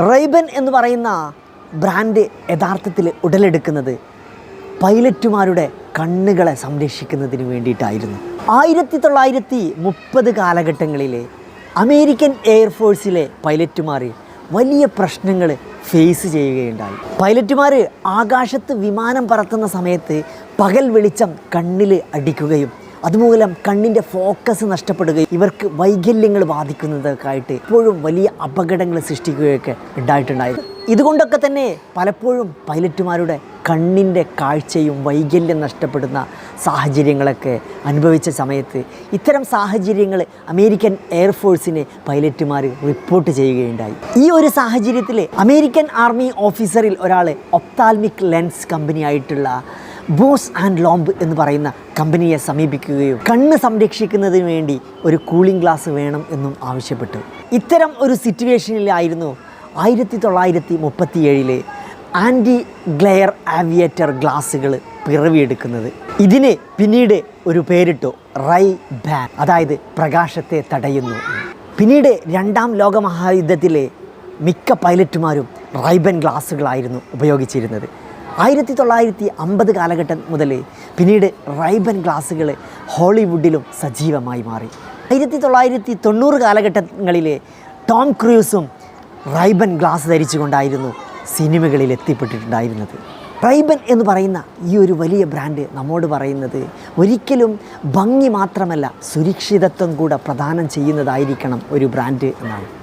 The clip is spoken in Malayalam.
റൈബൻ എന്ന് പറയുന്ന ബ്രാൻഡ് യഥാർത്ഥത്തിൽ ഉടലെടുക്കുന്നത് പൈലറ്റുമാരുടെ കണ്ണുകളെ സംരക്ഷിക്കുന്നതിന് വേണ്ടിയിട്ടായിരുന്നു. 1930 കാലഘട്ടങ്ങളിലെ അമേരിക്കൻ എയർഫോഴ്സിലെ പൈലറ്റുമാർ വലിയ പ്രശ്നങ്ങൾ ഫേസ് ചെയ്യുകയുണ്ടായി. പൈലറ്റുമാർ ആകാശത്ത് വിമാനം പറത്തുന്ന സമയത്ത് പകൽ വെളിച്ചം കണ്ണിൽ അടിക്കുകയും അതുമൂലം കണ്ണിൻ്റെ ഫോക്കസ് നഷ്ടപ്പെടുകയും ഇവർക്ക് വൈകല്യങ്ങൾ ബാധിക്കുന്നതൊക്കെ ആയിട്ട് എപ്പോഴും വലിയ അപകടങ്ങൾ സൃഷ്ടിക്കുകയൊക്കെ ഉണ്ടായിട്ടുണ്ടായിരുന്നു. ഇതുകൊണ്ടൊക്കെ തന്നെ പലപ്പോഴും പൈലറ്റുമാരുടെ കണ്ണിൻ്റെ കാഴ്ചയും വൈകല്യം നഷ്ടപ്പെടുന്ന സാഹചര്യങ്ങളൊക്കെ അനുഭവിച്ച സമയത്ത് ഇത്തരം സാഹചര്യങ്ങൾ അമേരിക്കൻ എയർഫോഴ്സിനെ പൈലറ്റുമാർ റിപ്പോർട്ട് ചെയ്യുകയുണ്ടായി. ഈ ഒരു സാഹചര്യത്തിൽ അമേരിക്കൻ ആർമി ഓഫീസറിൽ ഒരാൾ ഒപ്താൽമിക് ലെൻസ് കമ്പനിയായിട്ടുള്ള ബോസ് ആൻഡ് ലോംബ് എന്ന് പറയുന്ന കമ്പനിയെ സമീപിക്കുകയും കണ്ണ് സംരക്ഷിക്കുന്നതിന് വേണ്ടി ഒരു കൂളിംഗ് ഗ്ലാസ് വേണം എന്നും ആവശ്യപ്പെട്ടു. ഇത്തരം ഒരു സിറ്റുവേഷനിലായിരുന്നു 1937 ആൻറ്റി ഗ്ലെയർ ആവിയേറ്റർ ഗ്ലാസുകൾ പിറവിയെടുക്കുന്നത്. ഇതിന് പിന്നീട് ഒരു പേരിട്ടു, റൈ ബാൻ, അതായത് പ്രകാശത്തെ തടയുന്നു. പിന്നീട് രണ്ടാം ലോകമഹായുദ്ധത്തിലെ മിക്ക പൈലറ്റുമാരും റൈബൻ ഗ്ലാസുകളായിരുന്നു ഉപയോഗിച്ചിരുന്നത്. 1950 കാലഘട്ടം മുതൽ പിന്നീട് റൈബൻ ഗ്ലാസുകൾ ഹോളിവുഡിലും സജീവമായി മാറി. 1990 കാലഘട്ടങ്ങളിലെ ടോം ക്രൂസും റൈബൻ ഗ്ലാസ് ധരിച്ചുകൊണ്ടായിരുന്നു സിനിമകളിൽ എത്തിപ്പെട്ടിട്ടുണ്ടായിരുന്നത്. റൈബൻ എന്ന് പറയുന്ന ഈ ഒരു വലിയ ബ്രാൻഡ് നമ്മോട് പറയുന്നത് ഒരിക്കലും ഭംഗി മാത്രമല്ല സുരക്ഷിതത്വം കൂടെ പ്രദാനം ചെയ്യുന്നതായിരിക്കണം ഒരു ബ്രാൻഡ് എന്നാണ്.